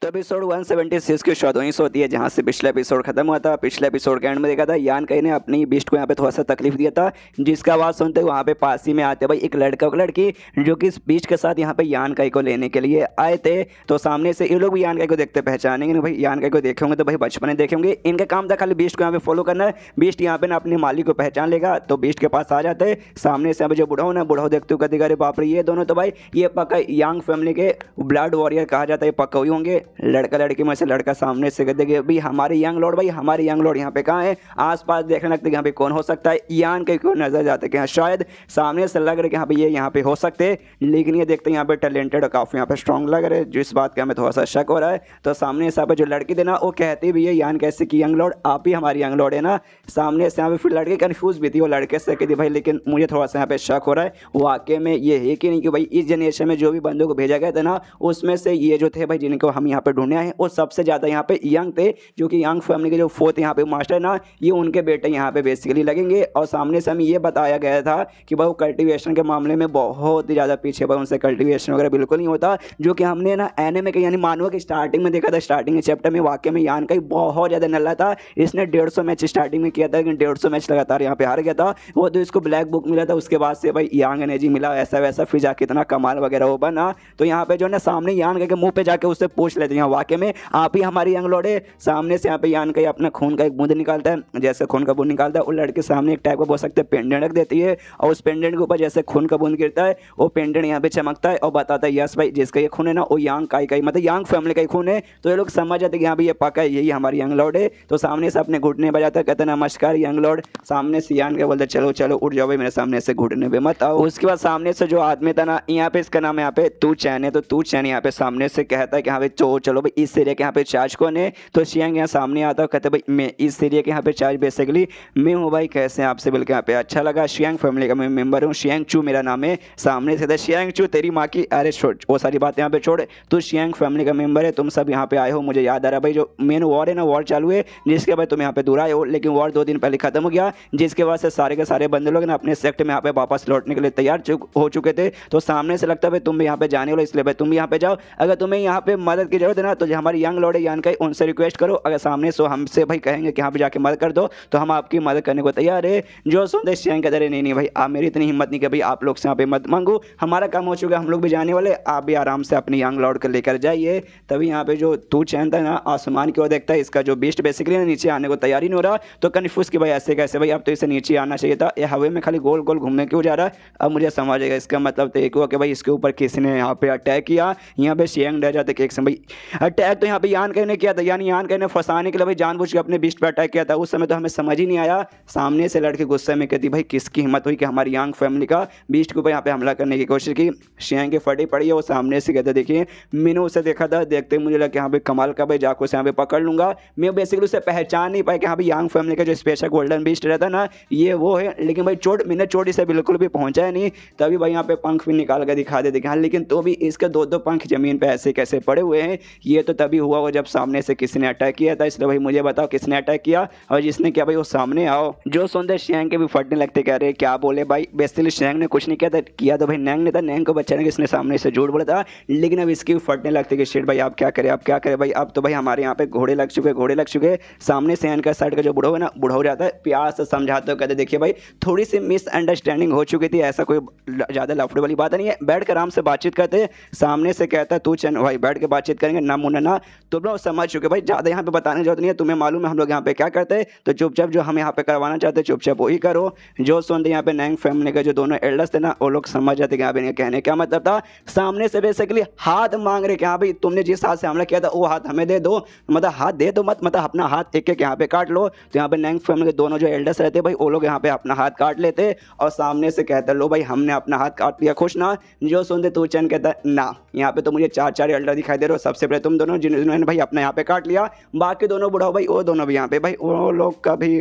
तो एपिसोड 176 की शुरुआत वहीं से होती है जहां से पिछला एपिसोड खत्म हुआ था। पिछले एपिसोड के एंड में देखा था यान कई ने अपनी बीस्ट को यहाँ पे थोड़ा सा तकलीफ दिया था, जिसका आवाज़ सुनते हुए वहाँ पे पास ही में आते भाई एक लड़का और लड़की जो कि इस बीस्ट के साथ यहाँ पे यान कई को लेने के लिए आए थे। तो सामने से ये लोग भी यान कई को देखते पहचानेंगे नहीं भाई, यान कई को देखे होंगे तो भाई बचपन में देखे होंगे। इनका काम था खाली बीस्ट को यहाँ पे फॉलो करना है। बीस्ट यहाँ पे ना अपने मालिक को पहचान लेगा तो बीस्ट के पास आ जाते हैं। सामने से जो बुढ़ाओ ना बुढ़ाओ देखते हुए कभी बाप रे ये दोनों तो भाई ये पक्का यंग फैमिली के ब्लड वॉरियर कहा जाता है, पक्का हुई होंगे। लड़का लड़की में से लड़का सामने से कहते कि भाई हमारे यंग लॉर्ड, भाई हमारे यंग लॉर्ड यहाँ पे कहाँ है। आसपास देखने लगते कि यहाँ पे कौन हो सकता है। यान कहीं को नजर जाते कि हाँ शायद सामने से लग रहे कि हाँ भाई ये यहाँ पे हो सकते, लेकिन ये देखते यहाँ पे टैलेंटेड और काफ़ी यहाँ पे स्ट्रॉन्ग लग रहे, जिस बात का हमें थोड़ा सा शक हो रहा है। तो सामने से जो लड़की देना वो कहती भी है यान कैसे कि यंग लॉर्ड आप ही हमारी यंग लॉर्ड है ना। सामने से यहाँ पे फिर लड़के कन्फ्यूज भी थी, वो लड़के से कहती भाई लेकिन मुझे थोड़ा सा यहाँ पे शक हो रहा है वाकई में ये है कि नहीं कि भाई इस जनरेशन में जो भी बंदों को भेजा गया था ना उसमें से ये जो थे भाई जिनको हम यहाँ पे ढूंढने आए वो सबसे ज़्यादा यहाँ पे यंग थे, जो कि यंग फैमिली के जो फोर्थ यहाँ पे मास्टर ना ये उनके बेटे यहाँ पे बेसिकली लगेंगे। और सामने से हमें ये बताया गया था कि भाई वो कल्टीवेशन के मामले में बहुत ही ज़्यादा पीछे, भाई उनसे कल्टीवेशन वगैरह बिल्कुल नहीं होता, जो कि हमने ना एनिमे के यानी मानवा के स्टार्टिंग में देखा था। स्टार्टिंग के चैप्टर में वाकई में यान का बहुत ज़्यादा नल्ला था। इसने 150 मैच स्टार्टिंग में किया था लेकिन 150 मैच लगातार यहाँ पे हार गया था। वो तो इसको ब्लैक बुक मिला था, उसके बाद से भाई यांग एनर्जी मिला ऐसा वैसा, फिर जाके इतना कमाल वगैरह वो बना। तो यहाँ पे जो है ना सामने यान के मुंह पे जाके उससे पूछ लेते हैं वाकई में आप ही हमारी यंग लॉर्ड है। सामने से यहाँ पे यान का अपना खून का एक बूंद निकालता है, जैसे खून का बूंद निकालता है वो लड़के सामने एक टाइप का बोल सकते हैं पेंडेंट रख देती है, और उस पेंडेंट के ऊपर जैसे खून का बूंद गिरता है वो पेंडेंट यहाँ पे चमकता है और बताता है यस भाई जिसका ये खून है ना वो यांग का ही मतलब यांग फैमिली का ही खून है। तो ये लोग समझ जाते कि यहाँ पे ये पक्का यही हमारी यंग लॉर्ड है। तो सामने से अपने घुटने बजाता है, कहते नमस्कार यंग लॉर्ड। सामने से यान के बोलते चलो चलो उठ जाओ भाई मेरे सामने से घुटने पे मत आओ। उसके बाद सामने से जो आदमी था ना यहाँ पे इसका नाम यहाँ पे तू चैन है, तो तू चैन यहाँ पे सामने से कहता है कि हाँ भाई चलो भाई इस एरिया के यहाँ पे चार्ज कौन है। तो शियांग यहाँ सामने आता है, कहते भाई मैं इस एरिया के यहाँ पे चार्ज बेसिकली मैं हूँ भाई, कैसे आपसे बिल्कुल यहाँ पे अच्छा लगा। शियांग फैमिली का मैं मेंबर हूँ, शियांग चू मेरा नाम है। सामने से शियांग चू तेरी माँ की, अरे छोड़ वो सारी बात यहाँ पे छोड़, तू शियांग फैमिली का मेंबर है, तुम सब यहाँ पे आए हो। मुझे याद आ रहा है भाई जो मेन वॉर है ना वॉर चालू है जिसके बाद तुम यहाँ पे दूर आए हो, लेकिन वॉर 2 दिन पहले खत्म हो गया, जिसके बाद से सारे के सारे बंदे लोग ना अपने सेक्ट में यहाँ पे वापस लौटने के लिए तैयार हो चुके थे। तो सामने से लगता है भाई तुम भी यहाँ पे जाने वाले, इसलिए भाई तुम भी यहाँ पे जाओ। अगर तुम्हें यहाँ पे मदद की जरूरत है ना तो जो हमारी यंग लॉर्ड है यान का उनसे रिक्वेस्ट करो। अगर सामने से हमसे भाई कहेंगे कि यहाँ पे जाके मदद कर दो तो हम आपकी मदद करने को तैयार है। जो सुनते शियांग कहते नहीं नहीं भाई आप मेरी इतनी हिम्मत नहीं कि भाई आप लोग से यहाँ पे मत मांगो, हमारा काम हो चुका है, हम लोग भी जाने वाले, आप भी आराम से अपनी यंग लॉर्ड को लेकर जाइए। तभी यहाँ पे जो तू चैन था ना आसमान की ओर देखता है, इसका जो बीस्ट बेसिकली नीचे आने को तैयारी नहीं हो रहा। तो कन्फ्यूज कि भाई ऐसे कैसे भाई अब तो इसे नीचे आना चाहिए था, ये हवा में खाली गोल गोल घूमने क्यों जा रहा है। अब मुझे समझ आएगा इसका मतलब तो एक हुआ कि भाई इसके ऊपर किसी ने यहाँ पे अटैक किया। यहाँ पे शियांग डर जाते कि एक समय अटैक तो यहाँ पे यान कई ने किया था, यानी यान कई ने फंसाने के लिए भाई जानबूझ के अपने बीस्ट पे अटैक किया था। उस समय तो हमें समझ ही नहीं आया। सामने से लड़के गुस्से में कहती भाई किसकी हिम्मत हुई कि हमारी यांग फैमिली का बीस्ट के ऊपर यहाँ पे हमला करने की कोशिश की। शियांग की फटी पड़ी है, वो सामने से कहते देखिए मैंने उसे देखा था, देखते मुझे लगा यहाँ पे कमाल का भाई जाको से यहाँ पे पकड़ लूंगा। मैं बेसिकली उसे पहचान नहीं पाया कि हाँ भाई यांग फैमिली का जो स्पेशल गोल्डन बीस्ट रहता ना ये वो है, लेकिन भाई मैंने चोट इसे बिल्कुल भी पहुंचा है नहीं। तभी भाई यहाँ पे पंख भी निकाल कर दिखा दे हाँ, लेकिन तो भी इसके 2-2 पंख जमीन पे ऐसे कैसे पड़े हुए हैं। ये तो तभी हुआ वो जब सामने से किसी ने अटैक किया था, इसलिए भाई मुझे बताओ किसने अटैक किया और जिसने किया भाई वो सामने आओ। जो सुनते शियांग के भी फटने लगते कह रहे क्या बोले भाई, बेसिकली शियांग ने कुछ नहीं किया तो भाई नैंग ने था, नैंग को बचाने किसने सामने से झूठ बोला था। लेकिन अब इसकी फटने लगते कि शिट भाई आप क्या करें भाई, अब तो भाई हमारे यहाँ पे घोड़े लग चुके। सामने से का साइड का जो बुढ़ो है ना बुढ़ा हो जाता है, प्यार से समझाते हो कहते देखिए भाई थोड़ी सी मिसअंडरस्टैंडिंग हो चुकी थी, ऐसा कोई ज़्यादा लफड़े वाली बात नहीं है, बैठ कर आराम से बातचीत करते। सामने से कहता है तू चैन भाई बैठ के बातचीत करेंगे ना मुन्ना ना, तुम लोग समझ चुके भाई, ज़्यादा यहाँ पे बताने की जरूरत नहीं है, तुम्हें मालूम है हम लोग यहाँ पे क्या करते हैं, तो चुपचाप जो हम यहाँ पे करवाना चाहते हैं चुपचाप वही करो। जो सुनते यहाँ पे नैंग फैमिली के जो दोनों एल्डर्स थे ना वो लोग समझ जाते कि यहाँ पे कहने क्या मतलब था। सामने से बेसिकली हाथ मांग रहे कि हाँ भाई तुमने जिस हाथ से हमला किया था वो हाथ हमें दे दो, मतलब हाथ दे दो मत, मतलब अपना हाथ एक यहाँ पे काट लो। तो यहाँ पे नैंग फैमिली के दोनों जो एल्डर्स रहते भाई वो लोग यहाँ पे अपना हाथ काट लेते और सामने से कहते लो भाई हमने अपना हाथ काट लिया, खुश ना। जो सुनते तू चैन कहता ना यहाँ पे तो मुझे 4 एल्डर दिखाई दे रहे हो, सबसे पहले तुम दोनों जिन्होंने भाई अपना यहाँ पे काट लिया, बाकी दोनों बुढ़ाओ भाई वो दोनों भी यहाँ पे भाई वो लोग का भी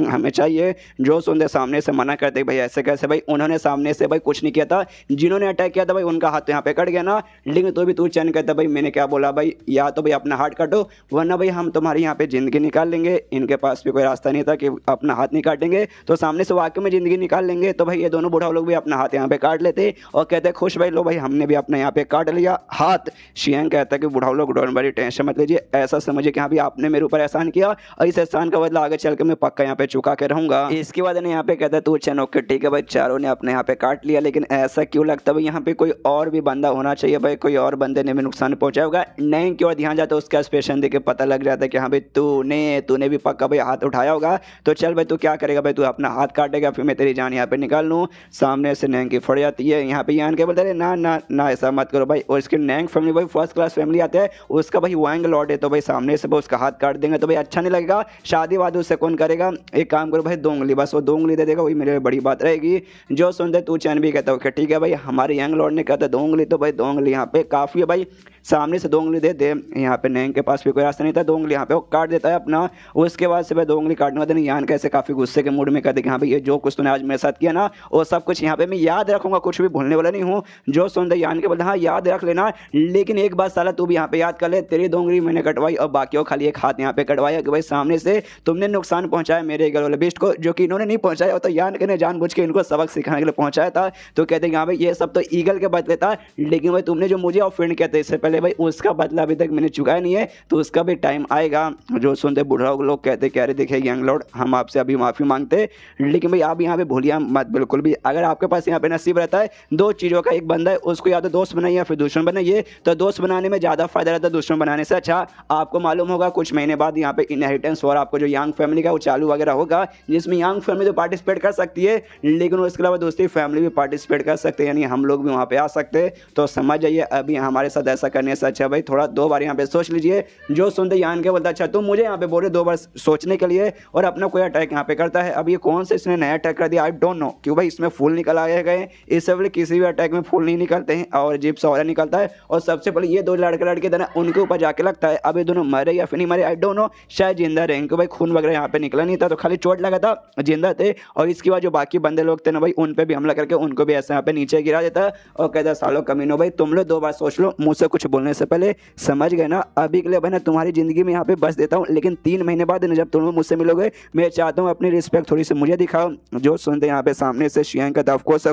हमें चाहिए। जो सुनते सामने से मना करते भाई ऐसे कैसे भाई, उन्होंने सामने से भाई कुछ नहीं किया था, जिन्होंने अटैक किया था भाई उनका हाथ तो यहाँ पे कट गया ना। लेकिन तो भी तू चैन कहता भाई मैंने क्या बोला भाई, या तो भाई अपना हाथ काटो वरना भाई हम तुम्हारी यहाँ पे ज़िंदगी निकाल लेंगे। इनके पास भी कोई रास्ता नहीं था कि अपना हाथ नहीं काटेंगे, तो सामने से वाकई में ज़िंदगी निकाल लेंगे। तो भाई ये दोनों बुढ़ा लोग भी अपना हाथ यहाँ पे काट लेते और कहते खुश भाई लो भाई हमने भी अपना यहाँ पे काट लिया हाथ। शियांग कहता है कि बुढ़ाओ राहुल लोग डोंट वरी, टेंशन मत लीजिए, ऐसा समझिए कि हाँ भी आपने मेरे ऊपर एहसान किया और इस एहसान का बदला आगे चल के मैं पक्का यहाँ पे चुका के रहूंगा। इसके बाद यहाँ पे कहता है तू चैन ओके ठीक है भाई, चारों ने अपने यहाँ पे काट लिया, लेकिन ऐसा क्यों लगता है भाई यहाँ पे कोई और भी बंदा होना चाहिए भाई, कोई और बंदे ने भी नुकसान पहुंचाया होगा। नैंग की ओर ध्यान जाता है, उसका एक्सप्रेशन देख के पता लग जाता है कि हाँ भाई तूने भी पक्का भाई हाथ उठाया होगा, तो चल भाई तू क्या करेगा भाई, तू अपना हाथ काटेगा फिर मैं तेरी जान यहाँ पे निकाल लूँ। सामने से नैंग की फट जाती है, यहाँ पे यान के बोलते हैं ना ना ना ऐसा मत करो भाई, और इसकी नैंग फैमिली भाई फर्स्ट क्लास फैमिली आते हैं, उसका भाई वांग लॉर्ड है, तो भाई सामने से उसका हाथ काट देंगे तो भाई अच्छा नहीं लगेगा, शादी वादी उससे कौन करेगा, एक काम करो भाई 2 उंगली, बस वो 2 उंगली दे देगा, वही मेरे लिए बड़ी बात रहेगी। जो सुनते तू चैन भी कहता है ठीक है भाई, हमारे यंग लॉर्ड ने कहता 2 उंगली, तो भाई 2 उंगली यहाँ पे काफ़ी है भाई, सामने से 2 उंगली दे दे। यहाँ पे नैंग के पास भी कोई रास्ता नहीं था, 2 उंगली यहाँ पे वो काट देता है अपना। उसके बाद से भाई 2 उंगली काटने वाले यान कैसे काफ़ी गुस्से के मूड में कहते कि हाँ भाई ये जो कुछ तूने आज मेरे साथ किया ना वो सब कुछ यहाँ पे मैं याद रखूंगा, कुछ भी भूलने वाला नहीं हूँ। जो सुनते यान के बोलते हाँ याद रख लेना, लेकिन एक बात साला तू भी यहाँ पे याद कर ले, तेरी 2 उंगली मैंने कटवाई और बाकियों खाली एक हाथ यहाँ पे कटवाया कि भाई सामने से तुमने नुकसान पहुंचाया मेरे घर वाले बेस्ट को, जो कि इन्होंने नहीं पहुंचाया, तो यान के ने जानबूझ के इनको सबक सिखाने के लिए पहुंचाया था। तो कहते हैं हाँ भाई ये सब तो ईगल के बदले था, लेकिन भाई तुमने जो मुझे ऑफेंड किया था इससे पहले भाई उसका बदला अभी तक मैंने चुकाया नहीं है, तो उसका भी टाइम आएगा। जो सुनते बुढ़ा लोग कहते कह रहे देखे यंग लॉर्ड हम आपसे अभी माफ़ी मांगते, लेकिन भाई आप यहाँ पे भूलिए मत बिल्कुल भी, अगर आपके पास यहाँ पे नसीब रहता है 2 चीज़ों का, एक बंदा है उसको या तो दोस्त बनाइए या फिर दुश्मन बनाइए, तो दोस्त बनाने में ज़्यादा फायदा रहता है दुश्मन बनाने से। अच्छा आपको मालूम होगा कुछ महीने बाद यहाँ पे इनहेरिटेंस और आपको जो यंग फैमिली का वो चालू वगैरह होगा, जिसमें यंग फैमिली तो पार्टिसिपेट कर सकती है, लेकिन उसके अलावा दूसरी फैमिली भी पार्टिसिपेट कर सकते हैं, यानी हम लोग भी वहाँ पे आ सकते हैं। तो समझ जाइए अभी हमारे साथ ऐसा करने से अच्छा भाई थोड़ा 2 बार यहाँ पे सोच लीजिए। जो सुनते यान के बोलता अच्छा तुम मुझे यहाँ पे बोल रहे 2 बार सोचने के लिए, और अपना कोई अटैक यहाँ पे करता है। अब ये कौन से इसने नया अटैक कर दिया आई डोंट नो, क्यों भाई इसमें फूल निकल आए गए, इससे पहले किसी भी अटैक में फूल नहीं निकलते हैं और अजीब सा ऑरा निकलता है, और सबसे पहले ये 2 लड़के थे ना उनके ऊपर जाके लगता है। अब ये दोनों मरे या फिर नहीं मरे आई डोंट नो, शायद जिंदा रहे, क्योंकि भाई खून वगैरह यहाँ पे निकला नहीं था, तो खाली चोट लगा था, जिंदा थे। और इसके बाद जो बाकी बंदे लोग थे ना भाई उन पे भी हमला करके उनको भी ऐसे यहाँ पे नीचे गिरा देता है और कहता सालो कमीनो भाई तुम लोग 2 बार सोच लो मुझसे कुछ बोलने से पहले, समझ गए ना। अभी के लिए भाई ना तुम्हारी जिंदगी में यहाँ पे बस देता हूँ, लेकिन 3 महीने बाद जब तुम लोग मुझसे मिलोगे मैं चाहता हूँ अपनी रिस्पेक्ट थोड़ी सी मुझे दिखाओ। जो सुनते यहाँ पे सामने से शियांग का ऑफकोर्स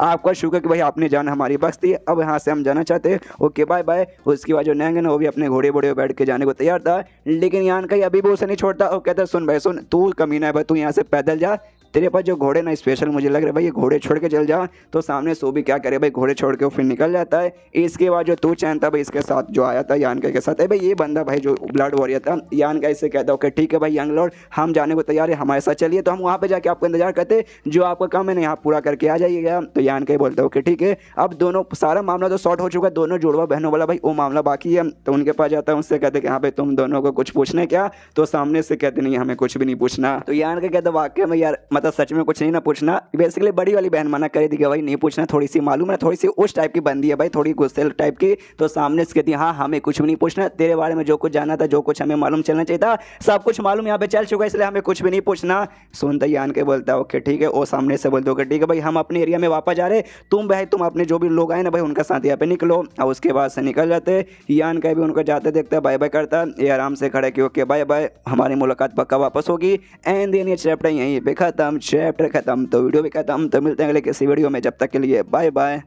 आपका शुक्र कि भाई आपने जान हमारी बख्श दी, अब यहाँ से हम जाना चाहते हैं, ओके बाय बाय। उसके बाद जो नैंग है ना वो भी अपने घोड़े बोड़े बैठ के जाने को तैयार था, लेकिन यान का अभी भी उसे नहीं छोड़ता और कहता सुन भाई सुन, तू कमीना है भाई, तू यहाँ से पैदल जा, तेरे पास जो घोड़े ना स्पेशल मुझे लग रहा है भाई ये घोड़े छोड़ के चल जा। तो सामने सो भी क्या करे भाई, घोड़े छोड़ के वो फिर निकल जाता है। इसके बाद जो तू चैन था भाई इसके साथ जो आया था यान के साथ है भाई, ये बंदा भाई जो ब्लड वॉरियर था, यान का इससे कहता ओके ठीक है भाई यंग लॉर्ड हम जाने को तैयार है, हमारे साथ चलिए, तो हम वहाँ पे जाके आपको इंतजार करते, जो आपका काम है ना यहाँ पूरा करके आ जाइएगा। तो यान का बोलता है ओके ठीक है। अब दोनों सारा मामला तो सॉर्ट हो चुका है, दोनों जुड़वा बहनों वाला भाई वो मामला बाकी है, तो उनके पास जाता है, उनसे कहते कि हाँ भाई तुम दोनों को कुछ पूछने क्या, तो सामने से कहते नहीं हमें कुछ भी नहीं पूछना। तो यान का कहता वाकई में यार मतलब सच में कुछ नहीं ना पूछना, बेसिकली बड़ी वाली बहन मना कर दी कि भाई नहीं पूछना, थोड़ी सी मालूम है थोड़ी सी उस टाइप की बंदी है भाई, थोड़ी गुस्सेल टाइप की। तो सामने से कहती है हाँ हमें कुछ भी नहीं पूछना, तेरे बारे में जो कुछ जाना था जो कुछ हमें मालूम चलना चाहिए था सब कुछ मालूम यहाँ पे चल चुका है, इसलिए हमें कुछ भी नहीं पूछना। सुनते यान के बोलता है ओके ठीक है, वो सामने से बोलते ओके ठीक है भाई हम अपने एरिया में वापस जा रहे, तुम भाई तुम अपने जो भी लोग आए ना भाई उनका साथ यहाँ पे निकलो। और उसके बाद से निकल जाते, यान का भी उनको जाते देखता है, बाय बाय करता है, ये आराम से खड़े कि ओके बाय बाय हमारी मुलाकात पक्का वापस होगी। एंड देन ये चैप्टर यहीं पे खत्म, चैप्टर खत्म तो वीडियो भी खत्म। तो मिलते हैं अगले किसी वीडियो में, जब तक के लिए बाय बाय।